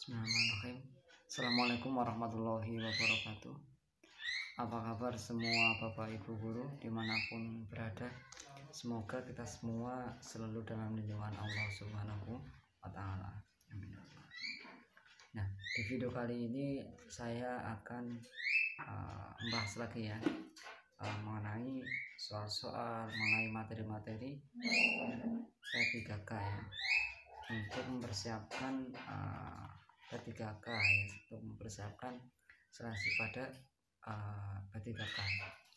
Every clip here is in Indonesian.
Bismillahirrahmanirrahim. Assalamualaikum warahmatullahi wabarakatuh. Apa kabar semua Bapak Ibu guru dimanapun berada? Semoga kita semua selalu dalam lindungan Allah Subhanahu wa Ta'ala. Amin. Nah, di video kali ini saya akan membahas lagi ya mengenai soal-soal mengenai materi-materi P3K ya, untuk mempersiapkan P3K ya, untuk mempersiapkan seleksi pada P3K,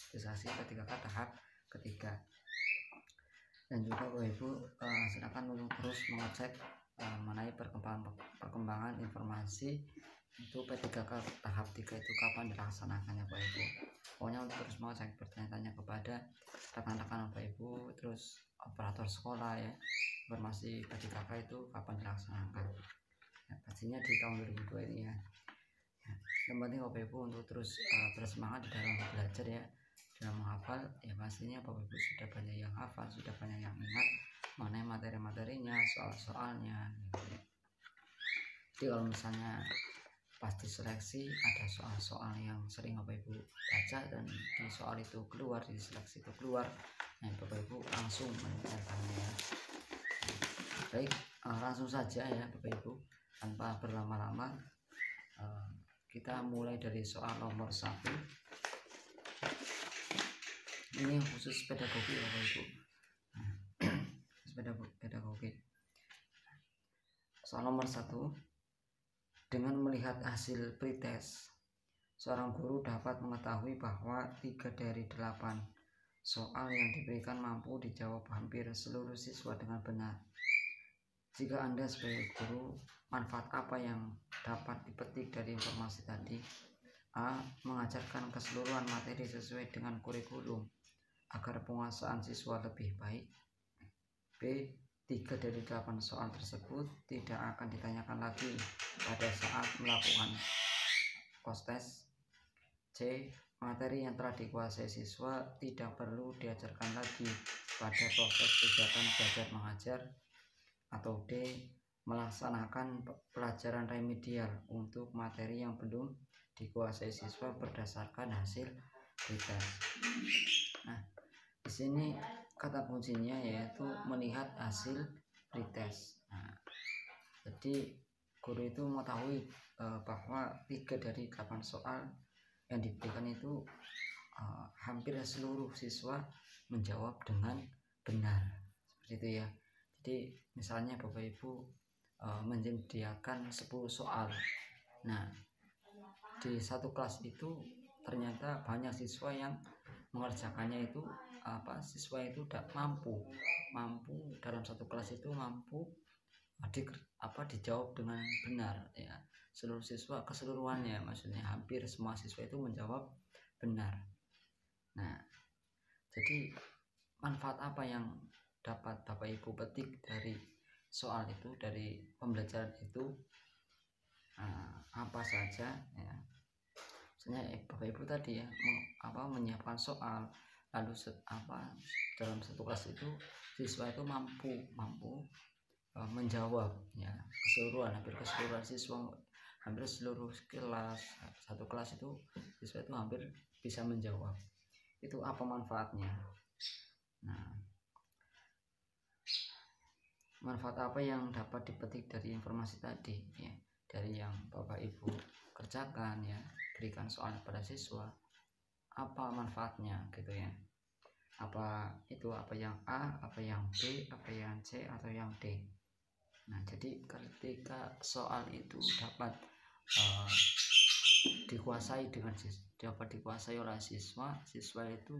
seleksi P3K tahap ketiga. Dan juga Bapak Ibu silakan untuk terus mengecek mengenai perkembangan informasi untuk P3K tahap 3 itu kapan dilaksanakannya Bapak Ibu. Pokoknya untuk terus mengecek, bertanya-tanya kepada rekan-rekan Bapak Ibu, terus operator sekolah ya, informasi P3K itu kapan dilaksanakan ya, pastinya di tahun 2002 ini ya. Yang penting Bapak Ibu untuk terus bersemangat di dalam belajar ya, dalam menghafal ya. Pastinya Bapak Ibu sudah banyak yang hafal, sudah banyak yang ingat mengenai materi-materinya, soal-soalnya gitu ya. Jadi kalau misalnya pasti seleksi ada soal-soal yang sering Bapak Ibu baca dan di soal itu keluar, di seleksi itu keluar, nah Bapak Ibu langsung mengerjakannya ya. Baik, langsung saja ya Bapak Ibu, tanpa berlama-lama kita mulai dari soal nomor 1. Ini khusus pedagogi Bapak Ibu. Pedagogi. Soal nomor 1. Dengan melihat hasil pretest, seorang guru dapat mengetahui bahwa 3 dari 8 soal yang diberikan mampu dijawab hampir seluruh siswa dengan benar. Jika Anda sebagai guru, manfaat apa yang dapat dipetik dari informasi tadi? A. Mengajarkan keseluruhan materi sesuai dengan kurikulum agar penguasaan siswa lebih baik. B. 3 dari 8 soal tersebut tidak akan ditanyakan lagi pada saat melakukan post-test. C. Materi yang telah dikuasai siswa tidak perlu diajarkan lagi pada proses kegiatan belajar mengajar. Atau D. Melaksanakan pelajaran remedial untuk materi yang belum dikuasai siswa berdasarkan hasil pretest. Nah, di sini kata kuncinya yaitu melihat hasil pretest. Nah, jadi guru itu mengetahui bahwa 3 dari 8 soal yang diberikan itu hampir seluruh siswa menjawab dengan benar, seperti itu ya. Jadi misalnya Bapak Ibu menyediakan 10 soal. Nah, di satu kelas itu ternyata banyak siswa yang mengerjakannya itu siswa itu tidak mampu dalam satu kelas itu mampu dijawab dengan benar ya. Seluruh siswa keseluruhannya, maksudnya hampir semua siswa itu menjawab benar. Nah, jadi manfaat apa yang dapat Bapak Ibu petik dari soal itu, dari pembelajaran itu? Apa saja ya. Misalnya Bapak Ibu tadi ya menyiapkan soal, lalu dalam satu kelas itu siswa itu mampu menjawab ya, hampir keseluruhan siswa, hampir seluruh kelas, satu kelas itu siswa itu hampir bisa menjawab. Itu apa manfaatnya? Nah, manfaat apa yang dapat dipetik dari informasi tadi ya, dari yang Bapak Ibu kerjakan ya, berikan soal pada siswa, apa manfaatnya gitu ya. Apa yang A, apa yang B, apa yang C, atau yang D. Nah, jadi ketika soal itu dapat dikuasai oleh siswa itu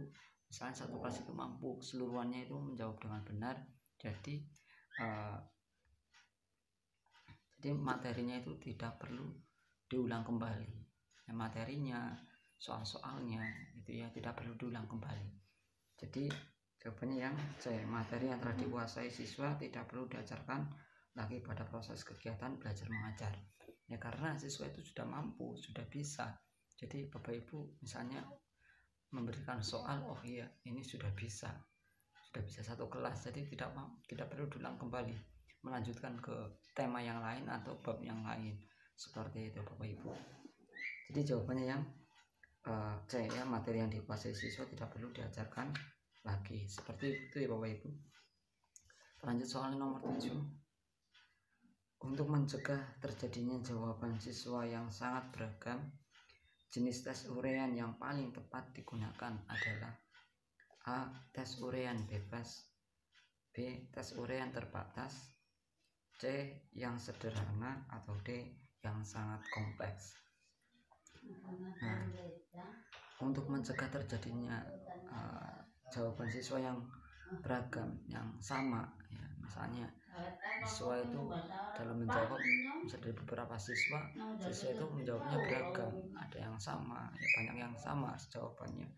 misalnya satu kelas itu mampu keseluruhannya itu menjawab dengan benar, jadi materinya itu tidak perlu diulang kembali ya, materinya, soal-soalnya itu ya tidak perlu diulang kembali. Jadi jawabannya yang C, materi yang telah dikuasai siswa tidak perlu diajarkan lagi pada proses kegiatan belajar mengajar ya, karena siswa itu sudah mampu, sudah bisa. Jadi Bapak Ibu misalnya memberikan soal, oh iya ini sudah bisa satu kelas, jadi tidak perlu diulang kembali, melanjutkan ke tema yang lain atau bab yang lain. Seperti itu Bapak Ibu. Jadi jawabannya yang C ya, materi yang dikuasai siswa tidak perlu diajarkan lagi. Seperti itu ya Bapak Ibu. Lanjut soal nomor 7. Untuk mencegah terjadinya jawaban siswa yang sangat beragam, jenis tes uraian yang paling tepat digunakan adalah A. Tes uraian bebas, B. Tes uraian terbatas, C. Yang sederhana, atau D. Yang sangat kompleks. Nah, untuk mencegah terjadinya jawaban siswa yang beragam, yang sama ya, misalnya siswa itu dalam menjawab, misalnya dari beberapa siswa itu menjawabnya beragam, ada yang sama ya, banyak yang sama jawabannya.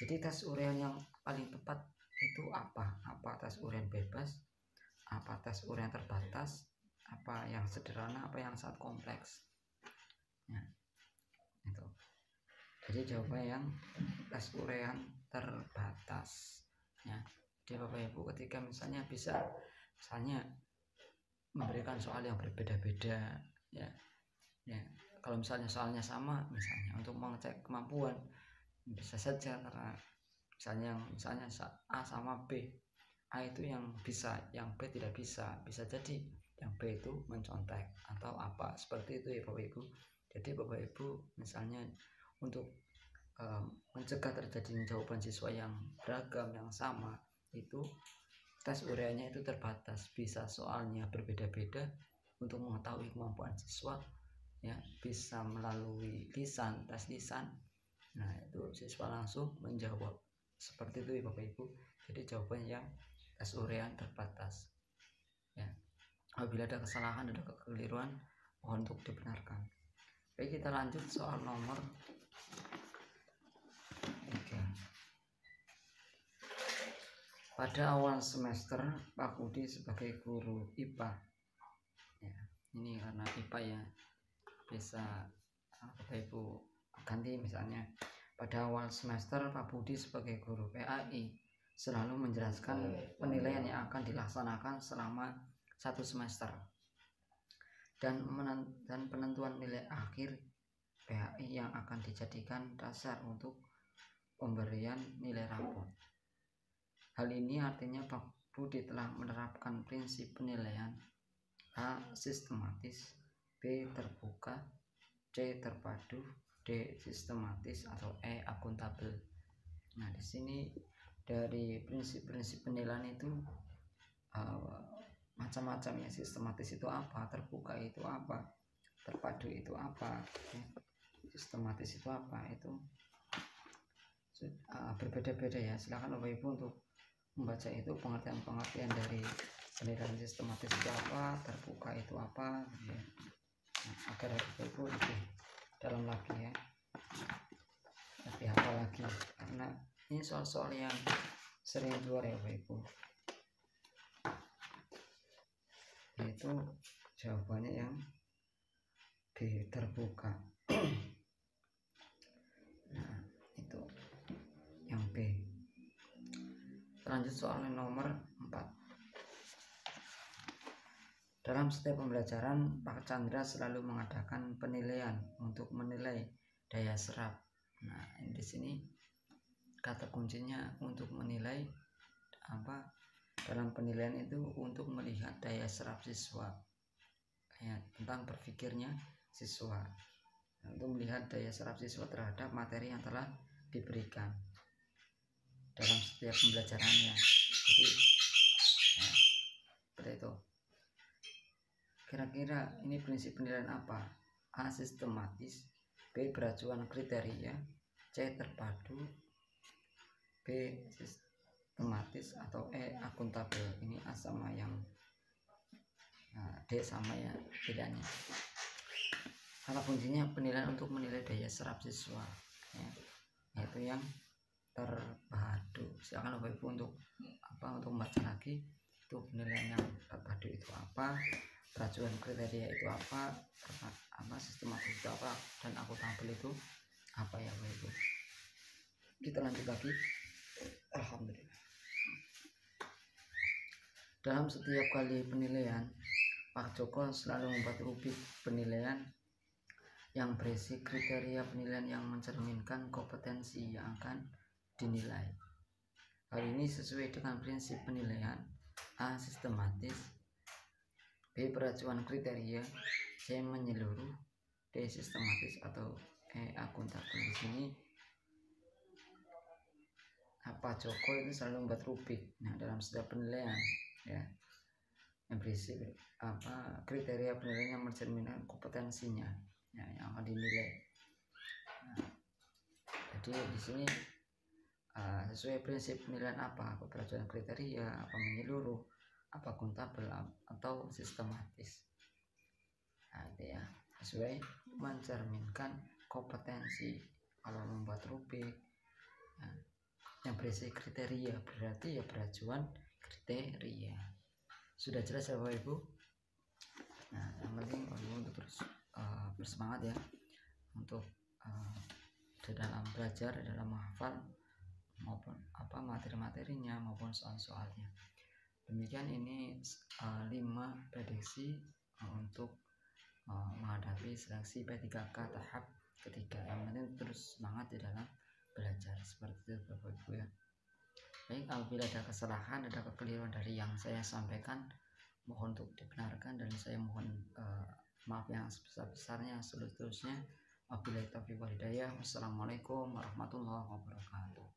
Jadi tes uraian yang paling tepat itu apa tes uraian bebas, apa tes uraian terbatas, apa yang sederhana, apa yang sangat kompleks ya, itu. Jadi jawabannya yang tes uraian terbatas ya. Jadi Bapak Ibu ketika misalnya memberikan soal yang berbeda-beda ya, kalau misalnya soalnya sama, misalnya untuk mengecek kemampuan, bisa saja karena misalnya A sama B, A itu yang bisa, yang B tidak bisa jadi yang B itu mencontek atau apa, seperti itu ya Bapak Ibu. Jadi Bapak Ibu misalnya untuk mencegah terjadinya jawaban siswa yang beragam, yang sama, itu tes uraiannya itu terbatas, bisa soalnya berbeda-beda untuk mengetahui kemampuan siswa ya, bisa melalui lisan, tes lisan. Nah itu siswa langsung menjawab, seperti itu ya Bapak Ibu. Jadi jawabannya yang tes uraian terbatas ya. Apabila ada kesalahan, ada kekeliruan, mohon untuk dibenarkan. Baik, kita lanjut soal nomor 3. Pada awal semester, Pak Budi sebagai guru IPA ya, ini karena IPA ya, bisa Bapak Ibu ganti, misalnya pada awal semester Pak Budi sebagai guru PAI selalu menjelaskan penilaian yang akan dilaksanakan selama 1 semester dan penentuan nilai akhir PAI yang akan dijadikan dasar untuk pemberian nilai rapor. Hal ini artinya Pak Budi telah menerapkan prinsip penilaian A. Sistematis, B. Terbuka, C. Terpadu, D. Sistematis, atau E. Akuntabel. Nah di sini dari prinsip-prinsip penilaian itu macam-macam ya. Sistematis itu apa, terbuka itu apa, terpadu itu apa, sistematis itu apa, itu berbeda-beda ya. Silakan Bapak Ibu untuk membaca itu, pengertian dari penilaian sistematis itu apa, terbuka itu apa ya. Agar Bapak Ibu lebih dalam lagi ya, lebih hafal lagi, karena ini soal-soal yang sering keluar ya Bapak Ibu. Yaitu jawabannya yang B, terbuka. Nah itu yang B. Lanjut soal nomor 4. Dalam setiap pembelajaran, Pak Chandra selalu mengadakan penilaian untuk menilai daya serap. Nah, di sini kata kuncinya untuk menilai apa? Dalam penilaian itu untuk melihat daya serap siswa. Ya, tentang berpikirnya siswa. Untuk melihat daya serap siswa terhadap materi yang telah diberikan dalam setiap pembelajarannya. Jadi ya, seperti itu. Kira-kira ini prinsip penilaian apa? A. Sistematis, B. Beracuan kriteria, C. Terpadu, B. Sistematis, atau E. Akuntabel. Ini A sama yang D sama ya bedanya. Kata kuncinya penilaian untuk menilai daya serap siswa ya, yaitu yang terpadu. Silakan Bapak Ibu untuk membaca lagi itu penilaian yang terpadu itu apa, beracuan kriteria itu apa, sistematis itu apa, dan akuntabel itu apa ya Bapak Ibu. Kita lanjut lagi. Alhamdulillah. Dalam setiap kali penilaian, Pak Joko selalu membuat rubrik penilaian yang berisi kriteria penilaian yang mencerminkan kompetensi yang akan dinilai. Hal ini sesuai dengan prinsip penilaian: A. Sistematis, B. Peracuan kriteria, C. Menyeluruh, D. Sistematis, atau E. Akuntabel. Di sini Pak Joko itu selalu membuat rubrik dalam setiap penilaian, ya, yang berisi kriteria penilaian yang mencerminkan kompetensinya, ya, yang akan dinilai. Jadi di sini sesuai prinsip penilaian apa peracuan kriteria, apa menyeluruh, apa akuntabel, atau sistematis. Itu ya, sesuai mencerminkan kompetensi. Kalau membuat rubrik yang berisi kriteria, berarti ya peracuan kriteria. Sudah jelas ya Bapak Ibu? Nah, yang penting Bapak Ibu untuk terus bersemangat ya untuk di dalam belajar, dalam menghafal maupun materi-materinya maupun soal-soalnya. Demikian ini 5 prediksi untuk menghadapi seleksi P3K tahap ketiga. Yang penting terus semangat di dalam belajar, seperti itu Bapak Ibu ya. Baik, apabila ada kesalahan, ada kekeliruan dari yang saya sampaikan, mohon untuk dibenarkan, dan saya mohon maaf yang sebesar-besarnya, seterusnya. Wabillahi taufiq wal hidayah. Wassalamualaikum warahmatullahi wabarakatuh.